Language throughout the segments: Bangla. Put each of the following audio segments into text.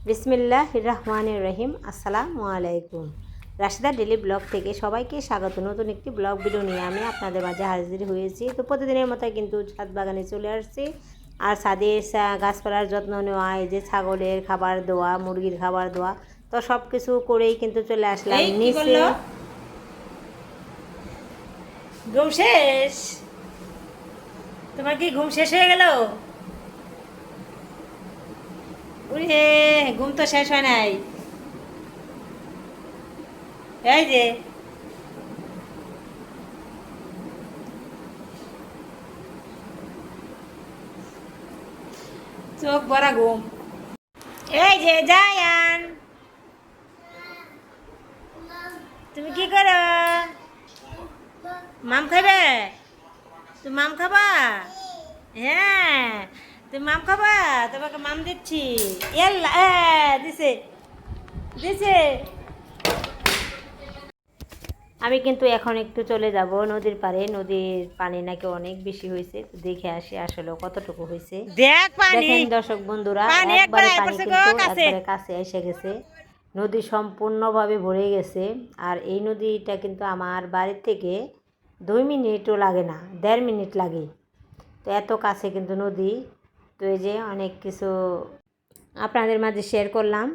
বিসমিল্লাহির রহমানির রহিম। আসসালামু আলাইকুম। রাশিদা ডেলি ব্লগ থেকে সবাইকে স্বাগত। নতুন একটি ব্লগ ভিডিও নিয়ে আমি আপনাদের মাঝে হাজির হয়েছি। তো প্রতিদিনের মতো কিন্তু ছাদ বাগানে চলে আসছি। আর ছাদে গাছপালার যত্ন নেওয়া, এই যে ছাগলের খাবার দেওয়া, মুরগির খাবার দেওয়া, তো সব কিছু করেই কিন্তু চলে আসলাম নিচে। ঘুম শেষ? তোমার কি ঘুম শেষ হয়ে গেল? উড়ে ঘুম তো শেষ হয় নাই। এই যে চোখ ভরা ঘুম। এই যে জায়ান, তুমি কি করো? মাম খাবে? তুমি মাম খাবা? হ্যাঁ, তুমি মাম খাবা? তোমাকে মাম দিচ্ছি। এল্লা দিছে দিছে। আমি কিন্তু এখন একটু চলে যাব নদীর পাড়ে। নদীর পানি নাকি অনেক বেশি হয়েছে, তো দেখে আসি আসলে কতটুকু হয়েছে। দেখেন দর্শক বন্ধুরা, একবারে পানি কিন্তু একবারে কাছে এসে গেছে। নদী সম্পূর্ণভাবে ভরে গেছে। আর এই নদীটা কিন্তু আমার বাড়ির থেকে 2 মিনিটও লাগে না, 1.5 মিনিট লাগে। তো এত কাছে কিন্তু নদী। তো এই যে অনেক কিছু আপনাদের মাঝে শেয়ার করলাম।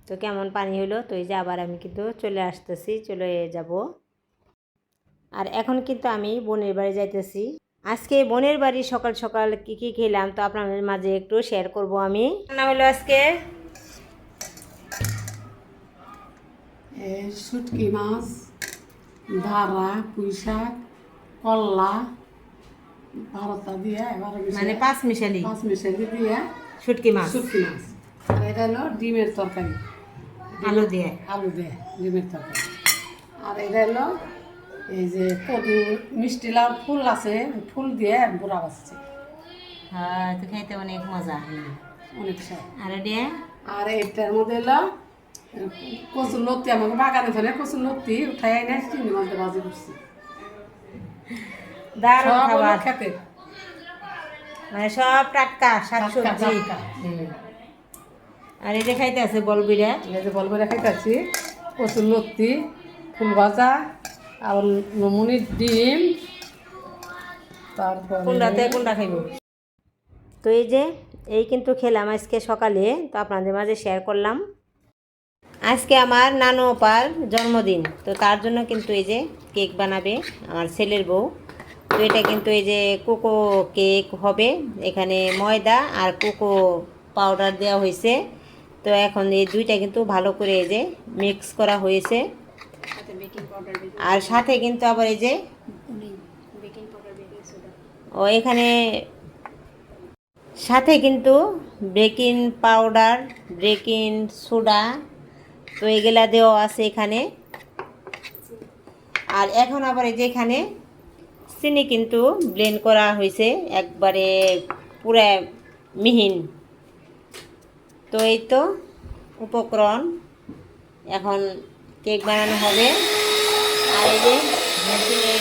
তো কেমন পানি হলো, তো এই যে আবার আমি কিন্তু চলে আসতেছি, চলে যাব। আর এখন কিন্তু আমি বোনের বাড়ি যাইতেছি। আজকে বোনের বাড়ি সকাল সকাল কি কি খেলাম তো আপনাদের মাঝে একটু শেয়ার করব আমি। রান্না হলো আজকে শুটকি মাছ, ধারা, পুঁই শাক, কল্লা, ভরতা দিয়ে মানে পাঁচ মিশালি দিয়ে শুটকি মাছ, শুটকি মাছ। আর এটা হলো ডিমের তরকারি, আলু দিয়ে ডিমের তরকারি। আর এটা হলো এই যে কদু মিষ্টি লাউ ফুল আছে, ফুল দিয়ে বুড়া বাসছে। হ্যাঁ, তো খাইতে অনেক মজা, অনেক স্বাদ। আর দিয়ে আর এটার মধ্যে হলো কচুর লতি, আমাকে বাগানে ফেলে কচুর লতি উঠাই এনে চিংড়ি মাছ দিয়ে ভাজি করছি। দারুণ খাবার, খেতে মানে সব টাটকা শাকসবজি। আর এটা খাইতে আছে বলবিরা, এই যে বলবো খাইতেছি কচুর লতি, ফুল ভাজা, আর মুনির ডিম, তারপরে কোনটা খাইব। তো এই যে এই কিন্তু খেলাম আজকে সকালে, তো আপনাদের মাঝে শেয়ার করলাম। আজকে আমার নানু অপার জন্মদিন, তো তার জন্য কিন্তু এই যে কেক বানাবে আমার ছেলের বউ। তো এটা কিন্তু এই যে কোকো কেক হবে, এখানে ময়দা আর কোকো পাউডার দেওয়া হয়েছে। তো এখন এই দুইটা কিন্তু ভালো করে এই যে মিক্স করা হয়েছে। আর সাথে কিন্তু আবার এই যে এখানে সাথে কিন্তু বেকিং পাউডার, বেকিং সোডা, তো এগুলা দেওয়া আছে এখানে। আর এখন আবার এই যে এখানে চিনি কিন্তু ব্লেন্ড করা হয়েছে একবারে পুরা মিহিন। তো এই তো উপকরণ, এখন কেক বানানো হবে। আর এই যে মেশিনে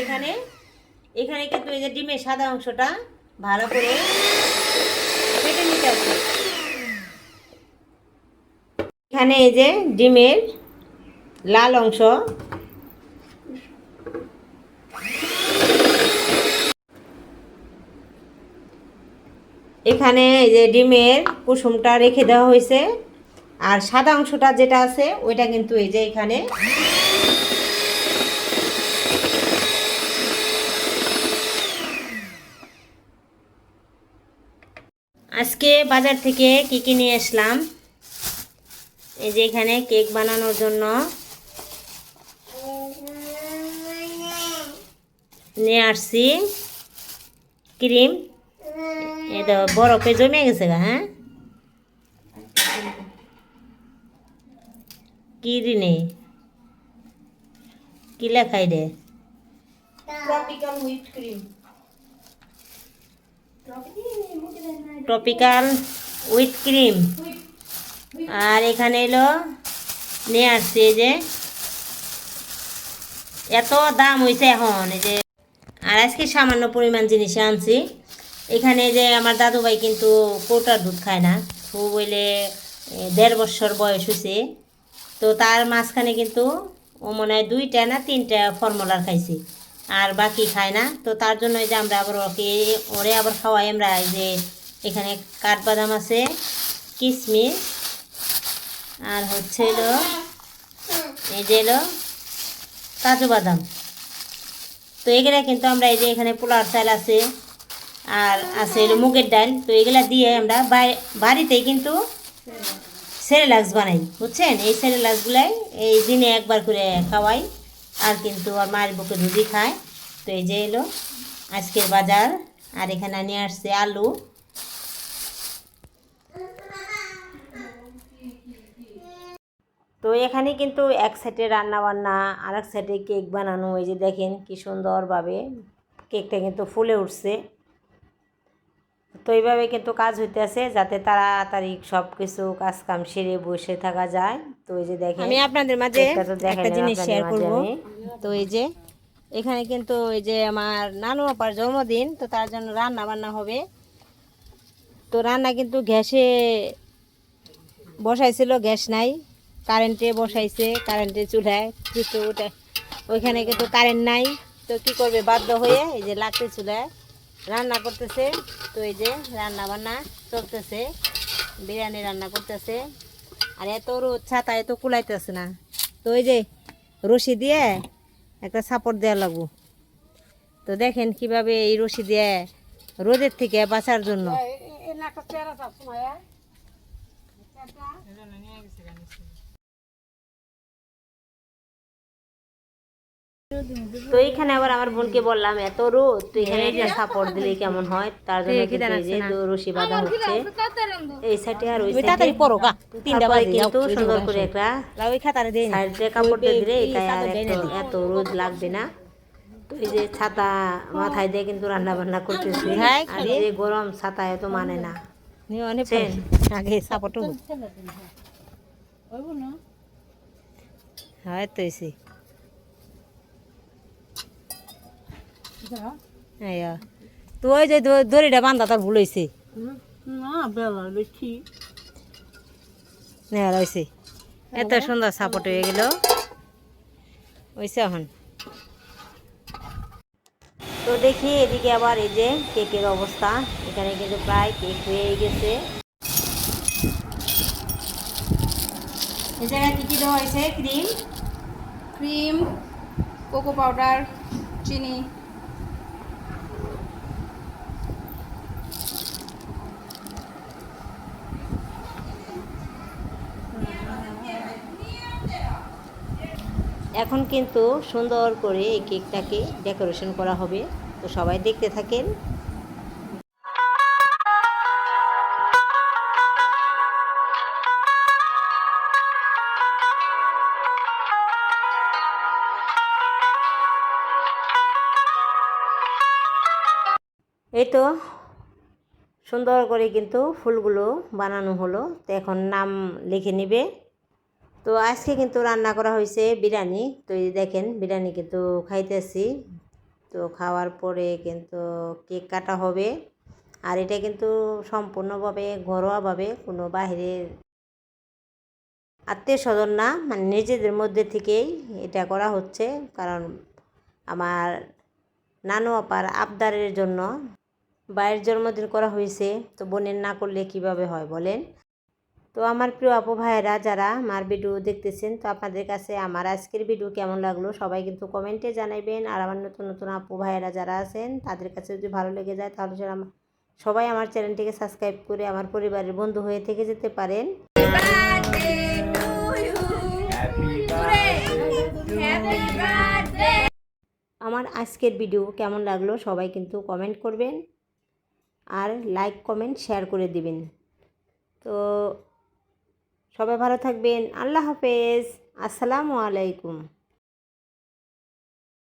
এখানে এখানে কিন্তু এই যে ডিমের সাদা অংশটা ভালো করে কেটে নিতে হবে। এখানে এই যে ডিমের লাল অংশ, এখানে এই যে ডিমের কুসুমটা রেখে দেওয়া হয়েছে। আর সাদা অংশটা যেটা আছে ওইটা কিন্তু এই যে এখানে আজকে বাজার থেকে কি নিয়ে আসলাম। এই যে এখানে কেক বানানোর জন্য নিয়ে আসছি ক্রিম। এই তো বরফে জমে গেছে গা। হ্যাঁ, কি দিনে কি লেখাই রে? Tropical whip cream. তো ট্রপিক্যাল উইথ ক্রিম। আর এখানে এলো নিয়ে আসছি এই যে, এত দাম হয়েছে এখন এই যে। আর আজকে সামান্য পরিমাণ জিনিস আনছি। এখানে যে আমার দাদু ভাই কিন্তু কোটার দুধ খায় না, ও বলে 1.5 বছর বয়স হয়েছে, তো তার মাঝখানে কিন্তু ও মনে হয় 2টা না 3টা ফর্মুলার খাইছি, আর বাকি খায় না। তো তার জন্য যে আমরা আবার ওরে আবার খাওয়াই আমরা। এই যে এখানে কাঠবাদাম আছে, কিশমিশ, আর হচ্ছে এলো এই যে এলো কাজু বাদাম। তো এগুলা কিন্তু আমরা এই যে এখানে পোলার চাল আছে, আর আছে এলো মুগের ডাল। তো এগুলা দিয়ে আমরা বাড়িতেই কিন্তু সেরেলাক্স বানাই, বুঝছেন। এই সেরেলাক্সগুলাই এই দিনে একবার করে খাওয়াই, আর কিন্তু আর মায়ের বুকে দুধই খায়। তো এই যে এলো আজকের বাজার। আর এখানে নিয়ে আসছে আলু। তো এখানে কিন্তু এক সাইডে রান্না বান্না, আর এক সাইডে কেক বানানো। এই যে দেখেন কি সুন্দরভাবে কেকটা কিন্তু ফুলে উঠছে। তো এইভাবে কিন্তু কাজ হইতেছে যাতে তাড়াতাড়ি সব কিছু কাজ কাম সেরে বসে থাকা যায়। তো এই যে দেখেন আমি আপনাদের মাঝে একটা জিনিস শেয়ার করব। তো এই যে এখানে কিন্তু এই যে আমার নানু আপার জন্মদিন, তো তার জন্য রান্না বান্না হবে। তো রান্না কিন্তু গ্যাসে বসাইছিল, গ্যাস নাই, কারেন্টে বসাইছে, কারেন্টের চুলায় কিন্তু ওটা ওইখানে কিন্তু কারেন্ট নাই। তো কি করবে, বাধ্য হয়ে এই যে লাকড়ি চুলায় রান্না করতেছে। তো এই যে রান্না বান্না চলতেছে, বিরিয়ানি রান্না করতেছে। আর এত রোদ, ছাতা এত কুলাইতেছে না। তো ওই যে রশি দিয়ে একটা সাপোর্ট দেওয়া লাগবো। তো দেখেন কিভাবে এই রশি দিয়ে রোদের থেকে বাঁচার জন্য। তো এইখানে আবার আমার বোনকে বললাম এত রোদ, তো এখানে একটা সাপোর্ট দিলে কেমন হয়, তার জন্য কিন্তু রশি বাঁধা হচ্ছে এই সাইডে আর ওই সাইডে। কিন্তু সুন্দর করে একটা সাইডে কাপড় দিয়ে দিলে এত রোদ লাগবে না। তো এই যে ছাতা মাথায় দিয়ে কিন্তু রান্না বান্না করতেছি, আর এই যে গরম ছাতা এত মানে না। আগে সাপোর্ট হয় তো এসে তো ওই যে দড়িটা বান্ধা তার ভুল হয়েছে এত সুন্দর সাপোর্ট হয়ে গেল ওইসে এখন। তো দেখি এদিকে আবার এই যে কেকের অবস্থা, এখানে কিন্তু প্রায় কেক হয়ে গেছে। এই জায়গায় কী কী দেওয়া হয়েছে, ক্রিম, কোকো পাউডার, চিনি। এখন কিন্তু সুন্দর করে এই কেকটাকে ডেকোরেশন করা হবে। তো সবাই দেখতে থাকেন। এই তো সুন্দর করে কিন্তু ফুলগুলো বানানো হলো। তো এখন নাম লিখে নিবে। তো আজকে কিন্তু রান্না করা হয়েছে বিরিয়ানি। তো এই দেখেন বিরিয়ানি কিন্তু খাইতেছি। তো খাওয়ার পরে কিন্তু কেক কাটা হবে। আর এটা কিন্তু সম্পূর্ণভাবে ঘরোয়াভাবে, কোনো বাহিরের আত্মীয় স্বজন না, মানে নিজেদের মধ্যে থেকেই এটা করা হচ্ছে। কারণ আমার নানু আপার আবদারের জন্য ভাইয়ের জন্মদিন করা হয়েছে। তো বোনের না করলে কিভাবে হয় বলেন। তো আমার প্রিয় আপু ভাইয়েরা যারা আমার ভিডিও দেখতেছেন, তো আপনাদের কাছে আমার আজকের ভিডিও কেমন লাগলো সবাই কিন্তু কমেন্টে জানাবেন। আর আমার নতুন নতুন আপু ভাইয়েরা যারা আছেন তাদের কাছে যদি ভালো লেগে যায় তাহলে সবাই আমার চ্যানেলটিকে সাবস্ক্রাইব করে আমার পরিবারের বন্ধু হয়ে থেকে যেতে পারেন। আমার আজকের ভিডিও কেমন লাগলো সবাই কিন্তু কমেন্ট করবেন, আর লাইক কমেন্ট শেয়ার করে দিবেন। তো সবাই ভালো থাকবেন। আল্লাহ হাফেজ। আসসালামু আলাইকুম।